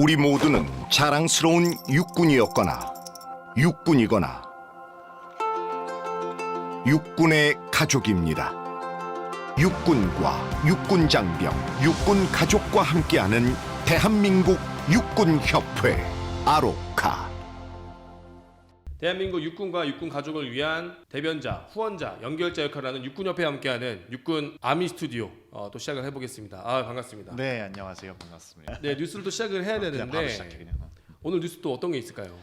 우리 모두는 자랑스러운 육군이었거나 육군이거나 육군의 가족입니다. 육군과 육군장병, 육군가족과 함께하는 대한민국 육군협회 아로카. 대한민국 육군과 육군 가족을 위한 대변자, 후원자, 연결자 역할을 하는 육군협회와 함께하는 육군 아미 스튜디오 또 시작을 해보겠습니다. 반갑습니다. 네, 안녕하세요. 반갑습니다. 네, 뉴스를 또 시작을 해야 그냥 되는데 바로 시작해 그냥. 오늘 뉴스 또 어떤 게 있을까요?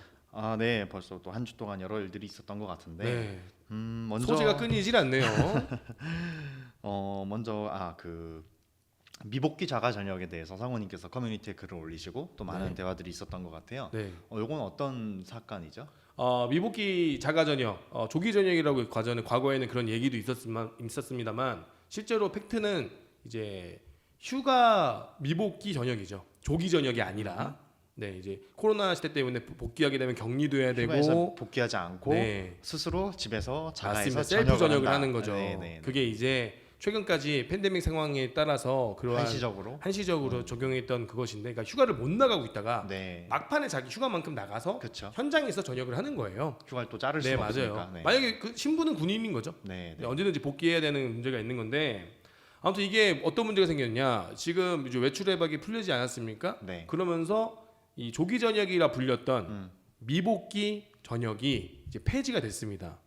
네, 벌써 또 한 주 동안 여러 일들이 있었던 것 같은데. 네, 먼저 소재가 끊이질 않네요. 먼저 그 미복귀 자가 전역에 대해서 상호님께서 커뮤니티에 글을 올리시고 또 많은 네. 대화들이 있었던 것 같아요. 네, 요건 어떤 사건이죠? 미복귀 자가 전역, 조기 전역이라고 과거에는 그런 얘기도 있었습니다만 실제로 팩트는 이제 휴가 미복귀 전역이죠. 조기 전역이 아니라. 네, 이제 코로나 시대 때문에 복귀하게 되면 격리도 해야 휴가에서 되고 복귀하지 않고 네. 스스로 집에서 자가에서 맞습니다. 셀프 전역을 한다. 하는 거죠. 네. 그게 이제 최근까지 팬데믹 상황에 따라서 그러한 한시적으로 적용했던 그것인데, 그러니까 휴가를 못 나가고 있다가 네. 막판에 자기 휴가만큼 나가서 그렇죠. 현장에서 전역을 하는 거예요. 휴가를 또 자를 네, 수가 맞아요. 없으니까. 네. 만약에 그 신분은 군인인 거죠. 네. 언제든지 복귀해야 되는 문제가 있는 건데, 아무튼 이게 어떤 문제가 생겼냐? 지금 이제 외출 외박이 풀리지 않았습니까? 네. 그러면서 이 조기 전역이라 불렸던 음. 미복귀 전역이 이제 폐지가 됐습니다.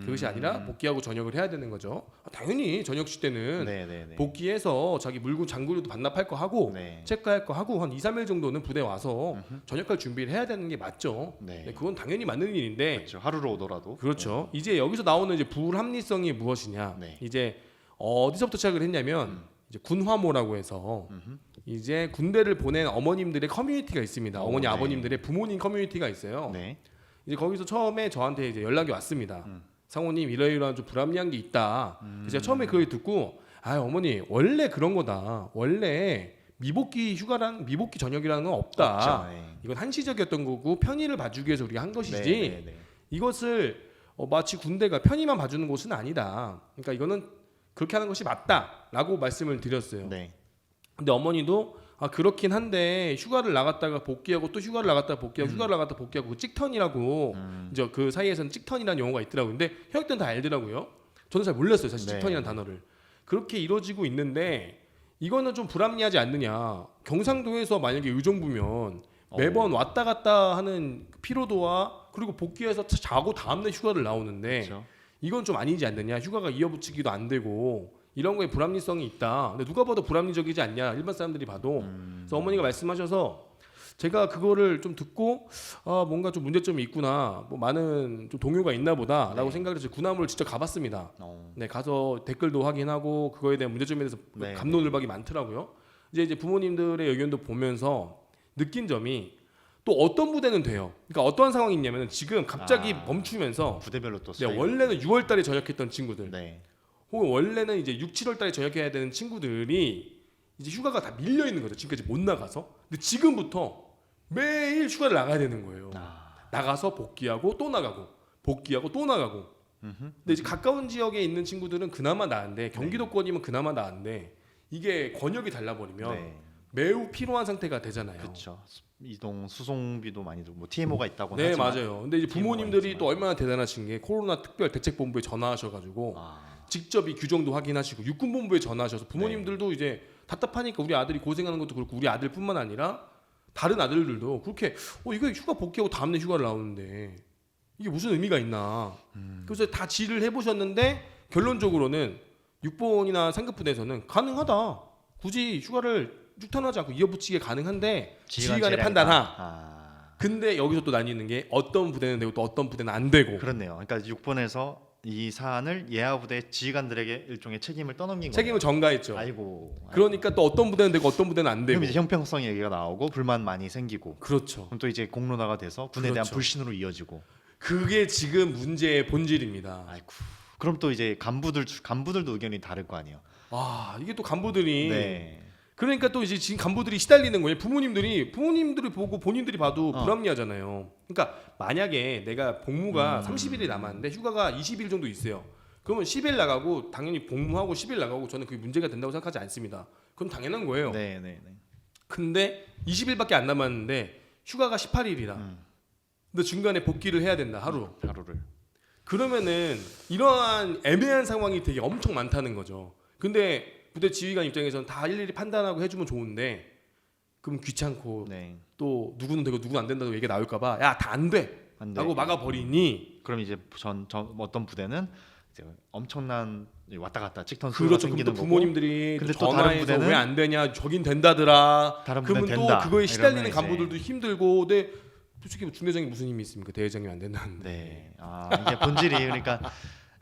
그것이 아니라 복귀하고 전역을 해야 되는 거죠. 당연히 전역시 때는 네. 복귀해서 자기 물구 장구류도 반납할 거 하고 네. 체크할 거 하고 한 2, 3일 정도는 부대 와서 전역할 준비를 해야 되는 게 맞죠. 네. 네, 그건 당연히 맞는 일인데 그렇죠. 하루로 오더라도. 그렇죠. 이제 여기서 나오는 이제 불합리성이 무엇이냐? 네. 이제 어디서부터 시작을 했냐면 이제 군화모라고 해서 이제 군대를 보낸 어머님들의 커뮤니티가 있습니다. 어머니 네. 아버님들의 부모님 커뮤니티가 있어요. 네. 이제 거기서 처음에 저한테 이제 연락이 왔습니다. 상호님 이러이러한 좀 불합리한 게 있다. 그래서 제가 처음에 그걸 듣고 어머니 원래 그런 거다. 원래 미복귀 휴가랑 미복귀 전역이라는 건 없다. 없죠. 네. 이건 한시적이었던 거고 편의를 봐주기 위해서 우리가 한 것이지. 네. 이것을 마치 군대가 편의만 봐주는 곳은 아니다. 그러니까 이거는 그렇게 하는 것이 맞다라고 말씀을 드렸어요. 네. 근데 어머니도 그렇긴 한데 휴가를 나갔다가 복귀하고 또 휴가를 나갔다가 복귀하고 휴가를 나갔다 복귀하고 그 찍턴이라고 이제 그 사이에서는 찍턴이라는 용어가 있더라고요. 근데 형님들은 다 알더라고요. 저는 잘 몰랐어요. 사실 네. 찍턴이라는 단어를. 그렇게 이루어지고 있는데 이거는 좀 불합리하지 않느냐. 경상도에서 만약에 의정부면 매번 왔다 갔다 하는 피로도와 그리고 복귀해서 자고 다음날 휴가를 나오는데 그렇죠. 이건 좀 아니지 않느냐. 휴가가 이어붙이기도 안 되고 이런 거에 불합리성이 있다. 근데 누가 봐도 불합리적이지 않냐. 일반 사람들이 봐도. 그래서 어머니가 말씀하셔서 제가 그거를 좀 듣고 뭔가 좀 문제점이 있구나. 뭐 많은 좀 동요가 있나 보다라고 네. 생각을 해서 군함을 직접 가봤습니다. 네, 가서 댓글도 확인하고 그거에 대한 문제점에 대해서 네. 갑론을박이 많더라고요. 이제 부모님들의 의견도 보면서 느낀 점이 또 어떤 부대는 돼요. 그러니까 어떠한 상황이 있냐면 지금 갑자기 멈추면서 부대별로 또 네, 스타일이- 원래는 6월달에 전역했던 친구들, 네. 혹은 원래는 이제 6, 7월달에 전역해야 되는 친구들이 이제 휴가가 다 밀려 있는 거죠. 지금까지 못 나가서. 근데 지금부터 매일 휴가를 나가야 되는 거예요. 나가서 복귀하고 또 나가고, 복귀하고 또 나가고. 근데 이제 가까운 지역에 있는 친구들은 그나마 나은데 경기도권이면 그나마 나은데 이게 권역이 달라버리면 네. 매우 피로한 상태가 되잖아요. 그렇죠. 이동 수송비도 많이 들고 뭐 TMO가 있다고 네, 하지만 맞아요. 근데 이제 부모님들이 또 얼마나 대단하신 게 코로나 특별 대책본부에 전화하셔가지고 직접 이 규정도 확인하시고 육군본부에 전화하셔서 부모님들도 이제 답답하니까 우리 아들이 고생하는 것도 그렇고 우리 아들뿐만 아니라 다른 아들들도 그렇게 이거 휴가 복귀하고 다음날 휴가를 나오는데 이게 무슨 의미가 있나. 그래서 다 질의를 해보셨는데 결론적으로는 6번이나 상급부대에서는 가능하다. 굳이 휴가를 유턴하지 않고 이어붙이게 가능한데 지휘관의 판단하. 근데 여기서 또 나뉘는 게 어떤 부대는 되고 또 어떤 부대는 안 되고. 그렇네요. 그러니까 6번에서 이 사안을 예하 부대 지휘관들에게 일종의 책임을 떠넘긴 책임을 거예요. 전가했죠. 아이고. 그러니까 또 어떤 부대는 되고 어떤 부대는 안 되고. 그럼 이제 형평성 얘기가 나오고 불만 많이 생기고. 그렇죠. 그럼 또 이제 공론화가 돼서 군에 대한 그렇죠. 불신으로 이어지고. 그게 지금 문제의 본질입니다. 아이고. 그럼 또 이제 간부들도 의견이 다를 거 아니에요. 이게 또 간부들이 네. 그러니까 또 이제 지금 간부들이 시달리는 거예요. 부모님들이 보고 본인들이 봐도 불합리하잖아요. 그러니까 만약에 내가 복무가 30일이 남았는데 휴가가 20일 정도 있어요. 그러면 10일 나가고 당연히 복무하고 10일 나가고 저는 그게 문제가 된다고 생각하지 않습니다. 그건 당연한 거예요. 네. 근데 20일밖에 안 남았는데 휴가가 18일이다. 근데 중간에 복귀를 해야 된다 하루. 하루를. 그러면은 이러한 애매한 상황이 되게 엄청 많다는 거죠. 근데 부대 지휘관 입장에서는 다 일일이 판단하고 해주면 좋은데 그럼 귀찮고 네. 또 누구는 되고 누구는 안 된다고 얘기가 나올까봐 야 다 안 돼. 안 돼. 라고 막아버리니 그럼 이제 전 어떤 부대는 이제 엄청난 왔다 갔다 찍턴 수가 그렇죠. 그럼 생기는 또 거고. 부모님들이 근데 또 또 다른 전화해서 부대는- 왜 안 되냐 저긴 된다더라. 다른 그러면 부대는 또 된다. 그거에 시달리는 이러면 간부들도 힘들고 근데 솔직히 중대장이 무슨 힘이 있습니까? 대회장이 안 된다는데. 네. 아 이게 본질이 그러니까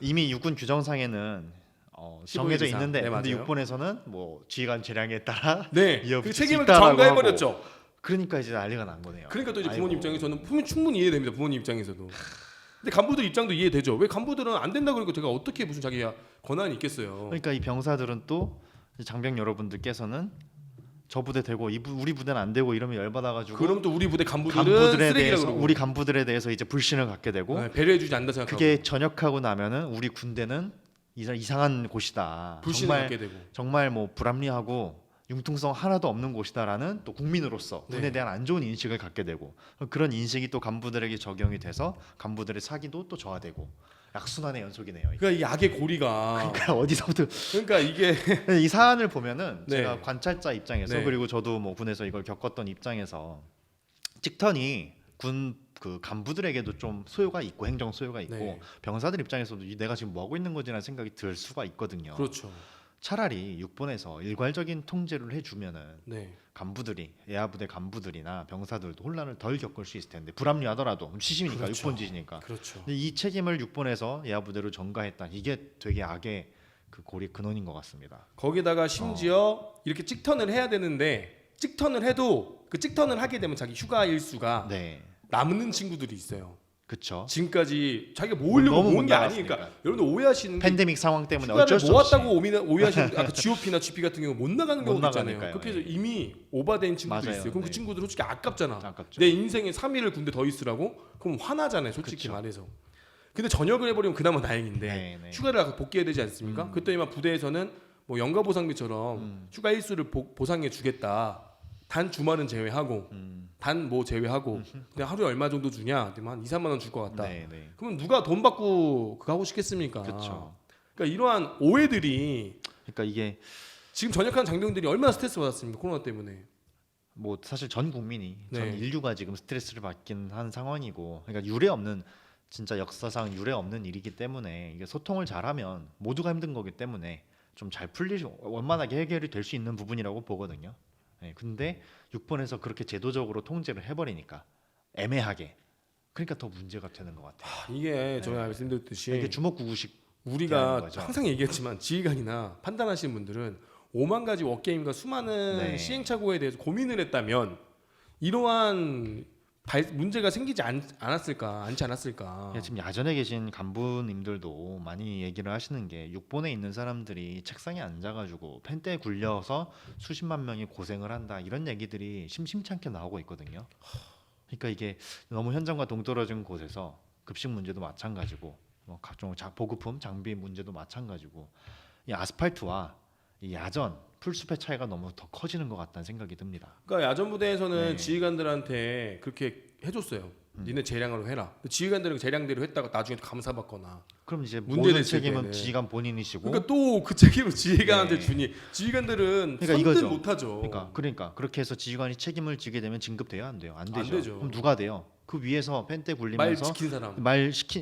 이미 육군 규정상에는 15일 정해져 이상. 있는데 네, 근데 맞아요. 육군에서는 뭐 지휘관 재량에 따라 네. 이어 그 붙일 수 책임을 또 있다라고 전가해버렸죠. 그러니까 이제 난리가 난 거네요. 그러니까 또 이제 부모님 아이고. 입장에서는 충분히 이해됩니다. 부모님 입장에서도. 근데 간부들 입장도 이해되죠. 왜 간부들은 안 된다 그러니까 제가 어떻게 무슨 자기가 권한이 있겠어요. 그러니까 이 병사들은 또 장병 여러분들께서는 저 부대 되고 우리 부대는 안 되고 이러면 열받아가지고 그럼 또 우리 부대 간부들은 간부들에 쓰레기라 대해서 그러고 우리 간부들에 대해서 이제 불신을 갖게 되고 네, 배려해주지 않는다 생각하고 그게 전역하고 나면은 우리 군대는 이상한 곳이다. 불신을 갖게 되고 정말 뭐 불합리하고 융통성 하나도 없는 곳이다라는 또 국민으로서 네. 군에 대한 안 좋은 인식을 갖게 되고 그런 인식이 또 간부들에게 적용이 돼서 간부들의 사기도 또 저하되고 악순환의 연속이네요. 이게. 그러니까 이 악의 고리가 그러니까 어디서부터 그러니까 이게 이 사안을 보면은 네. 제가 관찰자 입장에서 네. 그리고 저도 뭐 군에서 이걸 겪었던 입장에서 찍턴이 군 그 간부들에게도 좀 소요가 있고 행정 소요가 있고 네. 병사들 입장에서도 내가 지금 뭐 하고 있는 거지라는 생각이 들 수가 있거든요. 그렇죠. 차라리 육본에서 일괄적인 통제를 해주면은 네. 간부들이 예하부대 간부들이나 병사들도 혼란을 덜 겪을 수 있을 텐데 불합리하더라도 시심이니까 그렇죠. 육본지시니까 그렇죠. 근데 이 책임을 육본에서 예하부대로 전가했다. 이게 되게 악의 그 고리 근원인 것 같습니다. 거기다가 심지어 이렇게 찍턴을 해야 되는데 찍턴을 해도 그 찍턴을 하게 되면 자기 휴가 일수가 네, 남는 친구들이 있어요. 그렇죠. 지금까지 자기가 모으려고 너무 모은 게 못 아니니까 나갔으니까. 여러분들 오해하시는 게 팬데믹 상황 때문에 휴가를 어쩔 수 없이 모았다고 오해하시는 아까 GOP나 GP 같은 경우 못 나가는 못 경우도 있잖아요. 나가니까요. 그렇게 해서 네. 이미 오바된 친구도 맞아요. 있어요. 그럼 네. 그 친구들 솔직히 아깝잖아. 아깝죠. 내 인생에 3일을 군대 더 있으라고? 그럼 화나잖아요. 솔직히 그쵸. 말해서. 근데 전역을 해버리면 그나마 다행인데 네, 네. 휴가를 아까 복귀해야 되지 않습니까? 그때만 부대에서는 뭐 연가보상비처럼 휴가 일수를 보상해 주겠다. 단 주말은 제외하고 단 뭐 제외하고 근데 하루에 얼마 정도 주냐? 그러면 한 2, 3만 원 줄 것 같다. 네, 네. 그러면 누가 돈 받고 그거 하고 싶겠습니까? 그렇죠. 그러니까 이러한 오해들이 그러니까 이게 지금 전역한 장병들이 얼마나 스트레스 받았습니까? 코로나 때문에. 뭐 사실 전 국민이 전 네. 인류가 지금 스트레스를 받긴 한 상황이고 그러니까 유례 없는 진짜 역사상 유례 없는 일이기 때문에 이게 소통을 잘하면 모두가 힘든 거기 때문에 좀 잘 원만하게 해결이 될 수 있는 부분이라고 보거든요. 네, 근데 6번에서 그렇게 제도적으로 통제를 해버리니까 애매하게 그러니까 더 문제가 되는 것 같아요. 이게 제가 말씀드렸듯이 이게 주먹구구식 대하는 우리가 거죠. 항상 얘기했지만 지휘관이나 판단하시는 분들은 5만 가지 워게임과 수많은 네. 시행착오에 대해서 고민을 했다면 이러한 문제가 생기지 않지 않았을까? 예, 지금 야전에 계신 간부님들도 많이 얘기를 하시는 게 6본에 있는 사람들이 책상에 앉아가지고 펜대에 굴려서 수십만 명이 고생을 한다 이런 얘기들이 심심치 않게 나오고 있거든요. 그러니까 이게 너무 현장과 동떨어진 곳에서 급식 문제도 마찬가지고 뭐 각종 보급품 장비 문제도 마찬가지고 이 아스팔트와 이 야전 풀숲의 차이가 너무 더 커지는 것 같다는 생각이 듭니다. 그러니까 야전 부대에서는 네. 지휘관들한테 그렇게 해줬어요. 니네 재량으로 해라. 근데 지휘관들은 재량대로 했다가 나중에 감사받거나. 그럼 이제 문제 모든 됐을 책임은 때는. 지휘관 본인이시고 그러니까 또 그 책임을 지휘관한테 네. 주니 지휘관들은 그러니까 선뜻 이거죠. 못하죠. 그러니까 그렇게 해서 지휘관이 책임을 지게 되면 진급돼요, 안 돼요? 안 되죠. 안 되죠. 그럼 누가 돼요? 그 위에서 펜대 말 굴리면서 지킨 사람.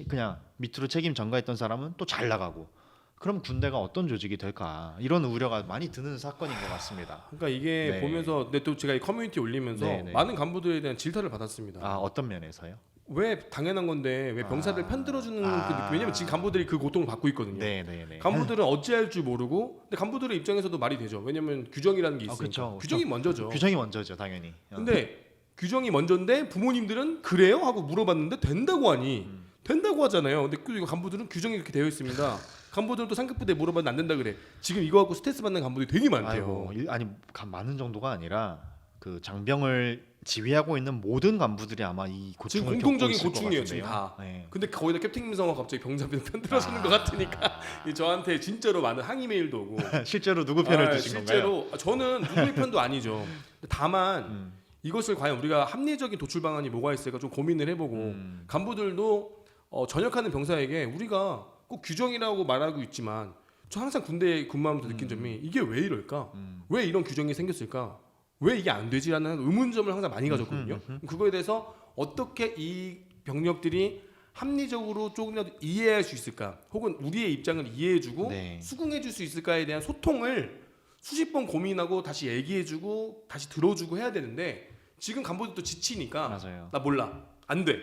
그냥 밑으로 책임 전가했던 사람은 또 잘 나가고. 그럼 군대가 어떤 조직이 될까? 이런 우려가 많이 드는 사건인 것 같습니다. 그러니까 이게 네. 보면서 근데 또 제가 이 커뮤니티 올리면서 네, 네. 많은 간부들에 대한 질타를 받았습니다. 아 어떤 면에서요? 왜 당연한 건데 왜 병사들 아. 편들어주는 아. 그 느낌? 왜냐면 지금 간부들이 그 고통을 받고 있거든요. 네네네. 간부들은 어찌할 줄 모르고 근데 간부들의 입장에서도 말이 되죠. 왜냐면 규정이라는 게 있으니까. 그쵸. 규정이 먼저죠. 규정이 먼저죠, 당연히. 근데 규정이 먼저인데 부모님들은 그래요? 하고 물어봤는데 된다고 하니 된다고 하잖아요. 근데 그 간부들은 규정이 이렇게 되어 있습니다. 간부들은 또 상급부대 물어봤는데 안 된다 그래. 지금 이거 갖고 스트레스 받는 간부들이 되게 많대요. 아이고, 아니 많은 정도가 아니라 그 장병을 지휘하고 있는 모든 간부들이 아마 이 지금 고충을 공통적인 겪고 있을 것 고충이에요 지금 같은데요. 다. 네. 근데 거기다 캡틴 김성호가 갑자기 병사들 편들어주는 것 같으니까 저한테 진짜로 많은 항의 메일도 오고 실제로 누구 편을 드신 건가요? 실제로 저는 누구의 편도 아니죠. 다만 이것을 과연 우리가 합리적인 도출 방안이 뭐가 있을까 좀 고민을 해보고 간부들도 전역하는 병사에게 우리가 꼭 규정이라고 말하고 있지만 저 항상 군대에 근무하면서 느낀 점이 이게 왜 이럴까? 왜 이런 규정이 생겼을까? 왜 이게 안 되지라는 의문점을 항상 많이 가졌거든요. 그거에 대해서 어떻게 이 병력들이 합리적으로 조금이라도 이해할 수 있을까? 혹은 우리의 입장을 이해해주고 네. 수긍해줄 수 있을까에 대한 소통을 수십 번 고민하고 다시 얘기해주고 다시 들어주고 해야 되는데 지금 간부들도 지치니까 맞아요. 나 몰라 안 돼.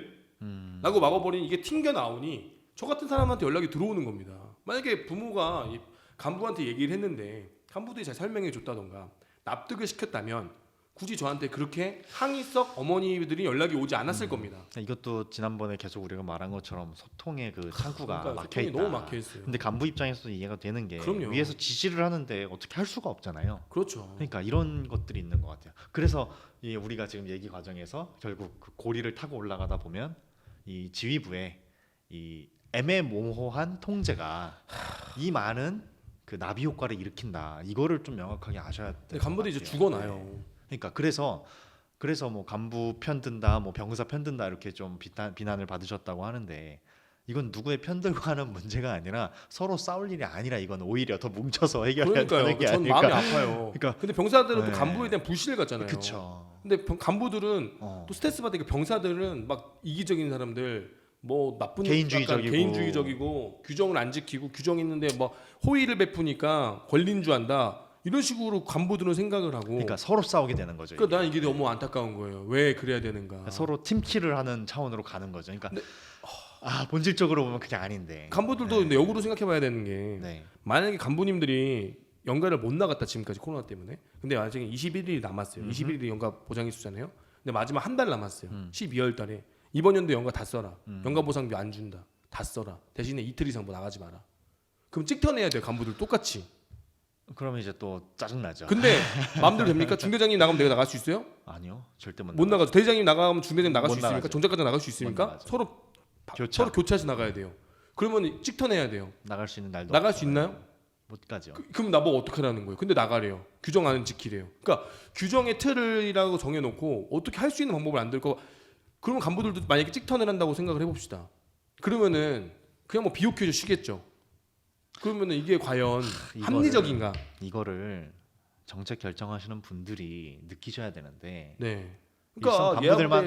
라고 막아버리니 이게 튕겨 나오니 저 같은 사람한테 연락이 들어오는 겁니다. 만약에 부모가 이 간부한테 얘기를 했는데 간부들이 잘 설명해 줬다던가 납득을 시켰다면 굳이 저한테 그렇게 항의성 어머니들이 연락이 오지 않았을 겁니다. 이것도 지난번에 계속 우리가 말한 것처럼 소통의 그 창구가 그러니까 막혀 소통이 있다. 너무 막혀 있어요. 근데 간부 입장에서도 이해가 되는 게 그럼요. 위에서 지시를 하는데 어떻게 할 수가 없잖아요. 그렇죠. 그러니까 이런 것들이 있는 것 같아요. 그래서 이 우리가 지금 얘기 과정에서 결국 그 고리를 타고 올라가다 보면 이 지휘부의 이 애매모호한 통제가 이 많은 그 나비 효과를 일으킨다. 이거를 좀 명확하게 아셔야 돼요. 근데 간부들이 이제 죽어나요. 그러니까 그래서 뭐 간부 편든다, 뭐 병사 편든다 이렇게 좀 비난을 받으셨다고 하는데 이건 누구의 편들과는 문제가 아니라 서로 싸울 일이 아니라 이건 오히려 더 뭉쳐서 해결해야 되는 게 전 아닐까. 마음이 아파요. 그러니까 근데 병사들은 네. 또 간부에 대한 불신을 갖잖아요. 그렇죠. 근데 간부들은 어. 또 스트레스 받으니까 병사들은 막 이기적인 사람들 뭐 나쁜 개인주의적이고. 약간 개인주의적이고 규정을 안 지키고 규정 있는데 뭐 호의를 베푸니까 권리인 줄 안다 이런 식으로 간부들은 생각을 하고 그러니까 서로 싸우게 되는 거죠. 그러니까 난 이게 너무 안타까운 거예요. 왜 그래야 되는가? 서로 팀킬을 하는 차원으로 가는 거죠. 그러니까 근데- 본질적으로 보면 그게 아닌데. 간부들도 근데 역으로 생각해봐야 되는 게 네. 만약에 간부님들이 연가를 못 나갔다 지금까지 코로나 때문에 근데 아직 21일이 남았어요. 21일이 연가 보장일수잖아요. 근데 마지막 한 달 남았어요. 12월 달에 이번 연도 연가 다 써라. 연가 보상비 안 준다. 다 써라. 대신에 이틀 이상 뭐 나가지 마라. 그럼 찍터내야 돼요. 간부들 똑같이. 그러면 이제 또 짜증 나죠. 근데 마음대로 됩니까? 중대장님 나가면 내가 나갈 수 있어요? 아니요, 절대 못 못 나가죠. 나가죠. 대장님 나가면 중대장님 나갈 못 수 있습니까? 나가죠. 정작가장 나갈 수 못 있습니까? 나가죠. 교차. 서로 교차해서 나가야 돼요. 그러면 찍터내야 돼요. 나갈 수 있는 날도 나갈 없고. 수 있나요? 못 가죠. 그럼 나보고 어떻게 하라는 거예요? 근데 나가래요. 규정 안 지키래요. 그러니까 규정의 틀이라고 정해놓고 어떻게 할 수 있는 방법을 안 들고 그러면 간부들도 만약에 찍턴을 한다고 생각을 해봅시다. 그러면은 그냥 뭐 비옥해져 쉬겠죠. 그러면은 이게 과연 이거를- 합리적인가? 이거를 정책 결정하시는 분들이 느끼셔야 되는데 네.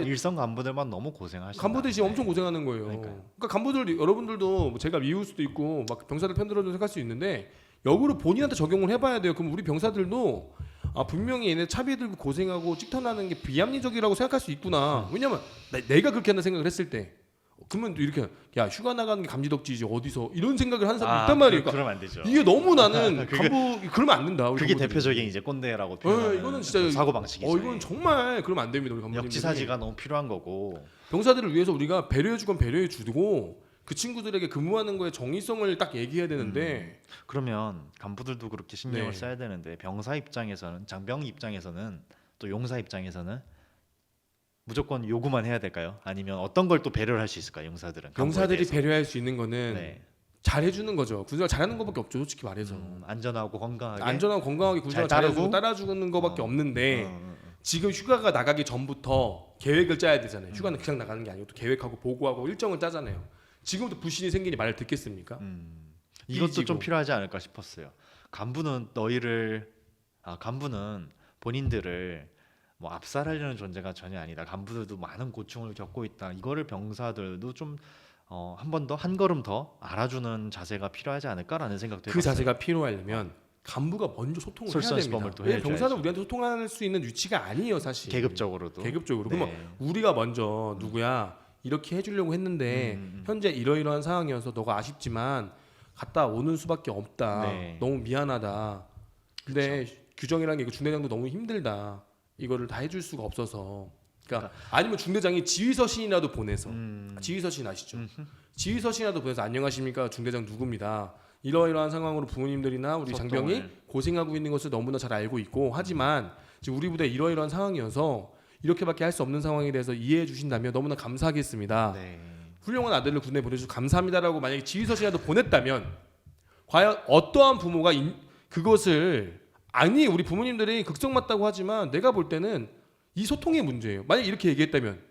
일선 간부들만 너무 고생하시는 간부들이 지금 엄청 고생하는 거예요. 그러니까요. 그러니까 간부들 여러분들도 뭐 제가 미울 수도 있고 막 병사들 편들어도 생각할 수 있는데 역으로 본인한테 적용을 해봐야 돼요. 그럼 우리 병사들도 분명히 얘네 차비 들고 고생하고 찍턴하는 게 비합리적이라고 생각할 수 있구나. 왜냐면 내가 그렇게 한다 생각을 했을 때 그러면 또 이렇게 야 휴가 나가는 게 감지덕지지 어디서 이런 생각을 하는 사람이 있단 말이에요. 그러니까 그러면 안 되죠. 이게 너무 나는 그게- 간부 그러면 안 된다. 우리 그게 간부들이. 대표적인 이제 꼰대라고 표현하는 이거는 진짜 사고 방식이죠. 이건 정말 그러면 안 됩니다. 우리 간부님들이. 역지사지가 너무 필요한 거고. 병사들을 위해서 우리가 배려해주건 배려해주고 그 친구들에게 근무하는 거에 정의성을 딱 얘기해야 되는데 그러면 간부들도 그렇게 신경을 네. 써야 되는데 병사 입장에서는 장병 입장에서는 또 용사 입장에서는 무조건 요구만 해야 될까요? 아니면 어떤 걸 또 배려를 할 수 있을까요? 용사들은 간부에 병사들이 대해서. 배려할 수 있는 거는 네. 잘해주는 거죠. 군생활 잘하는 것밖에 없죠. 솔직히 말해서 안전하고 건강하게 안전하고 건강하게 군생활 잘 따르고? 잘해주고 따라주는 것밖에 어. 없는데 지금 휴가가 나가기 전부터 계획을 짜야 되잖아요. 휴가는 그냥 나가는 게 아니고 또 계획하고 보고하고 일정을 짜잖아요. 지금부터 불신이 생기니 말을 듣겠습니까? 이것도 삐지고. 좀 필요하지 않을까 싶었어요. 간부는 간부는 본인들을 뭐 압살하려는 존재가 전혀 아니다. 간부들도 많은 고충을 겪고 있다. 이거를 병사들도 좀 한 번 더 한 걸음 더 알아주는 자세가 필요하지 않을까라는 생각도 그 해봤어요. 자세가 필요하려면 간부가 먼저 소통을 해야 솔선수범을 됩니다. 또 왜냐면 해줘야죠. 병사는 우리한테 소통할 수 있는 위치가 아니에요, 사실. 계급적으로도. 계급적으로. 네. 그러면 우리가 먼저 누구야 이렇게 해주려고 했는데 현재 이러이러한 상황이어서 너가 아쉽지만 갔다 오는 수밖에 없다. 네. 너무 미안하다. 근데 규정이라는 게 이거 중대장도 너무 힘들다. 이거를 다 해줄 수가 없어서. 그러니까 아니면 중대장이 지휘서신이라도 보내서 지휘서신 아시죠? 지휘서신이라도 보내서 안녕하십니까 중대장 누구입니다. 이러이러한 상황으로 부모님들이나 우리 소통을. 장병이 고생하고 있는 것을 너무나 잘 알고 있고 하지만 지금 우리 부대 이러이러한 상황이어서 이렇게밖에 할 수 없는 상황에 대해서 이해해 주신다면 너무나 감사하겠습니다. 네. 훌륭한 아들을 군대에 보내주셔서 감사합니다라고 만약에 지휘서신이라도 보냈다면 과연 어떠한 부모가 그것을 아니 우리 부모님들이 극성 맞다고 하지만 내가 볼 때는 이 소통의 문제예요. 만약 이렇게 얘기했다면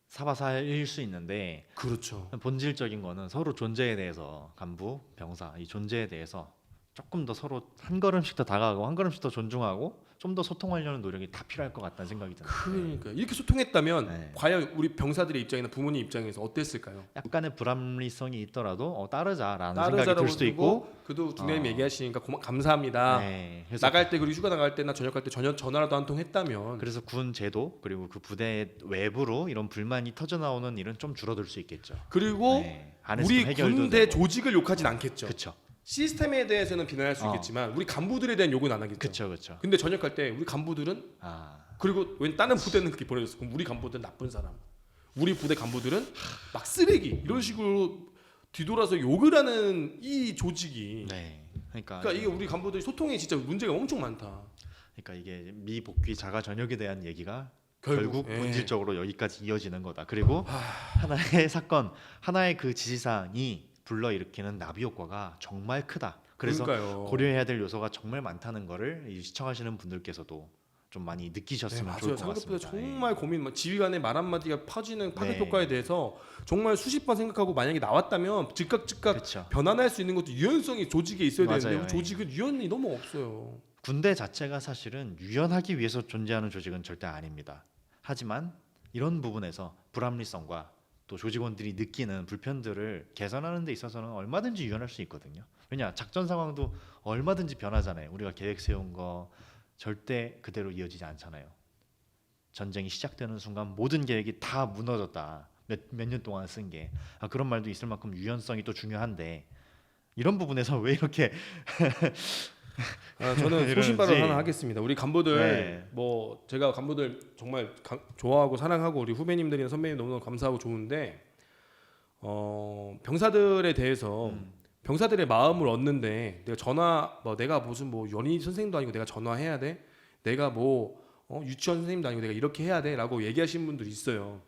사바사일 수 있는데 그렇죠. 본질적인 거는 서로 존재에 대해서 간부, 병사 이 존재에 대해서 조금 더 서로 한 걸음씩 더 다가가고 한 걸음씩 더 존중하고 좀 더 소통하려는 노력이 다 필요할 것 같다는 생각이 드네요. 그러니까 이렇게 소통했다면 네. 과연 우리 병사들의 입장이나 부모님 입장에서 어땠을까요? 약간의 불합리성이 있더라도 따르자라는 생각이 따르자라고 들 수도 있고 그래도 중대님 얘기하시니까 감사합니다. 네, 그래서 나갈 때 그리고 휴가 나갈 때나 저녁 갈 때 전화라도 한 통 했다면 그래서 군 제도 그리고 그 부대 외부로 이런 불만이 터져 나오는 일은 좀 줄어들 수 있겠죠. 그리고 네, 안에서 우리 좀 해결도 군대 되고. 조직을 욕하진 않겠죠. 그렇죠, 시스템에 대해서는 비난할 수 있겠지만 우리 간부들에 대한 욕은 안 하겠죠. 그렇죠, 그렇죠. 근데 전역할 때 우리 간부들은 그리고 왜 다른 부대는 그렇게 보내줬어. 그럼 우리 간부들은 나쁜 사람. 우리 부대 간부들은 막 쓰레기 이런 식으로 뒤돌아서 욕을 하는 이 조직이. 네, 그러니까 이게 우리 간부들이 소통에 진짜 문제가 엄청 많다. 그러니까 이게 미복귀 자가 전역에 대한 얘기가 결국, 결국 예. 본질적으로 여기까지 이어지는 거다. 그리고 하나의 사건, 하나의 그 지시사항이 불러일으키는 나비 효과가 정말 크다. 그래서 그러니까요. 고려해야 될 요소가 정말 많다는 거를 이 시청하시는 분들께서도 좀 많이 느끼셨으면 맞아요. 좋을 것 상급부에 같습니다. 정말 고민, 지휘관의 말 한마디가 퍼지는 파급 네. 효과에 대해서 정말 수십 번 생각하고 만약에 나왔다면 즉각 그렇죠. 변환할 수 있는 것도 유연성이 조직에 있어야 맞아요. 되는데 예. 조직은 유연이 너무 없어요. 군대 자체가 사실은 유연하기 위해서 존재하는 조직은 절대 아닙니다. 하지만 이런 부분에서 불합리성과 또 조직원들이 느끼는 불편들을 개선하는 데 있어서는 얼마든지 유연할 수 있거든요. 왜냐 작전 상황도 얼마든지 변하잖아요. 우리가 계획 세운 거 절대 그대로 이어지지 않잖아요. 전쟁이 시작되는 순간 모든 계획이 다 무너졌다. 몇 년 동안 쓴 게 그런 말도 있을 만큼 유연성이 또 중요한데 이런 부분에서 왜 이렇게 저는 소신발언 하나 하겠습니다. 우리 간부들 네. 뭐 제가 간부들 정말 좋아하고 사랑하고 우리 후배님들이나 선배님 너무너무 감사하고 좋은데 병사들에 대해서 병사들의 마음을 얻는데 내가 무슨 뭐 연희 선생님도 아니고 내가 전화해야 돼? 내가 뭐 유치원 선생님도 아니고 내가 이렇게 해야 돼?라고 얘기하시는 분들이 있어요.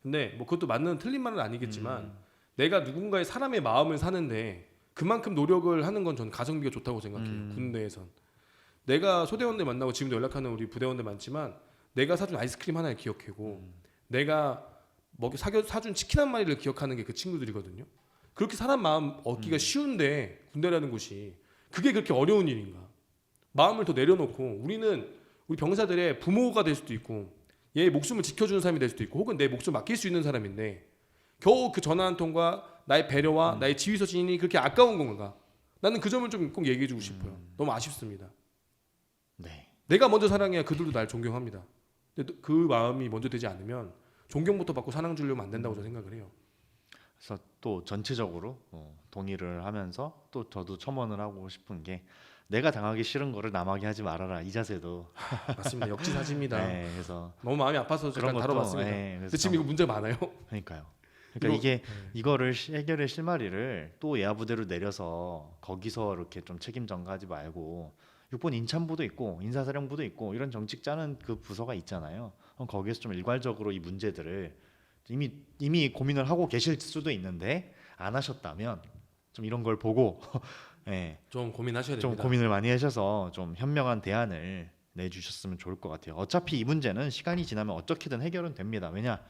근데 뭐 그것도 맞는 틀린 말은 아니겠지만 내가 누군가의 사람의 마음을 사는데 그만큼 노력을 하는 건 저는 가성비가 좋다고 생각해요. 군대에선 내가 소대원들 만나고 지금도 연락하는 우리 부대원들 많지만 내가 사준 아이스크림 하나를 기억하고 내가 사준 치킨 한 마리를 기억하는 게 그 친구들이거든요. 그렇게 사람 마음 얻기가 쉬운데 군대라는 곳이 그게 그렇게 어려운 일인가? 마음을 더 내려놓고 우리 병사들의 부모가 될 수도 있고 얘의 목숨을 지켜주는 사람이 될 수도 있고 혹은 내 목숨을 맡길 수 있는 사람인데 겨우 그 전화 한 통과 나의 배려와 나의 지휘서진이 그렇게 아까운 건가? 나는 그 점을 좀 꼭 얘기해주고 싶어요. 너무 아쉽습니다. 네. 내가 먼저 사랑해야 그들도 날 존경합니다. 근데 그 마음이 먼저 되지 않으면 존경부터 받고 사랑 주려면 안 된다고 저는 생각을 해요. 그래서 또 전체적으로 동의를 하면서 또 저도 첨언을 하고 싶은 게 내가 당하기 싫은 거를 남에게 하지 말아라 이 자세도 맞습니다. 역지사지입니다. 네, 그래서 너무 마음이 아파서 잠깐 다뤄봤습니다. 네, 근데 지금 이거 문제 많아요. 그러니까요. 그러니까 이거를 해결의 실마리를 또 예하부대로 내려서 거기서 이렇게 좀 책임 전가하지 말고 6번 인참부도 있고 인사사령부도 있고 이런 정책 짜는 그 부서가 있잖아요. 그럼 거기에서 좀 일괄적으로 이 문제들을 이미 고민을 하고 계실 수도 있는데 안 하셨다면 좀 이런 걸 보고 네, 좀 고민하셔야 좀 됩니다. 고민을 많이 하셔서 좀 현명한 대안을 내주셨으면 좋을 것 같아요. 어차피 이 문제는 시간이 지나면 어떻게든 해결은 됩니다. 왜냐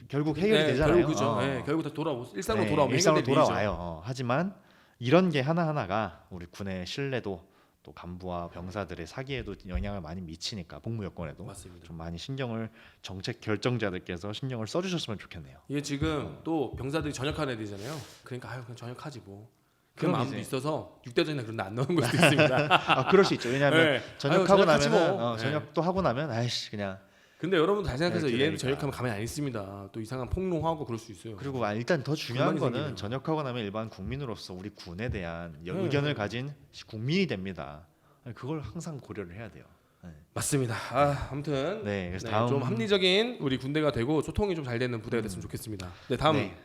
결국 해결이 되잖아요. 결국 그죠. 결국 다 일상으로 네, 돌아오면 일상으로 해결될 일이죠. 돌아와요. 하지만 이런 게 하나하나가 우리 군의 신뢰도 또 간부와 병사들의 사기에도 영향을 많이 미치니까 복무 여건에도 맞습니다. 좀 많이 정책 결정자들께서 신경을 써주셨으면 좋겠네요. 이게 지금 또 병사들이 전역하는 애들이잖아요. 그러니까 그냥 전역하지 뭐. 그런 그럼 마음도 이제- 있어서 육대전이나 그런 데 안 넣는 걸 수도 있습니다. 그럴 수 있죠. 왜냐하면 네. 전역하고 전역하지 나면 뭐. 전역도 하고 나면 아이씨 그냥 근데 여러분들 잘 생각해서 이렇게 얘네들 되니까. 전역하면 가만히 안 있습니다. 또 이상한 폭로하고 그럴 수 있어요. 그리고 일단 더 중요한 불만이 거는 생기네요. 전역하고 나면 일반 국민으로서 우리 군에 대한 네. 의견을 가진 국민이 됩니다. 그걸 항상 고려를 해야 돼요. 맞습니다. 아무튼 네, 그래서 네, 다음 좀 합리적인 우리 군대가 되고 소통이 좀 잘 되는 부대가 됐으면 좋겠습니다. 네, 다음 네.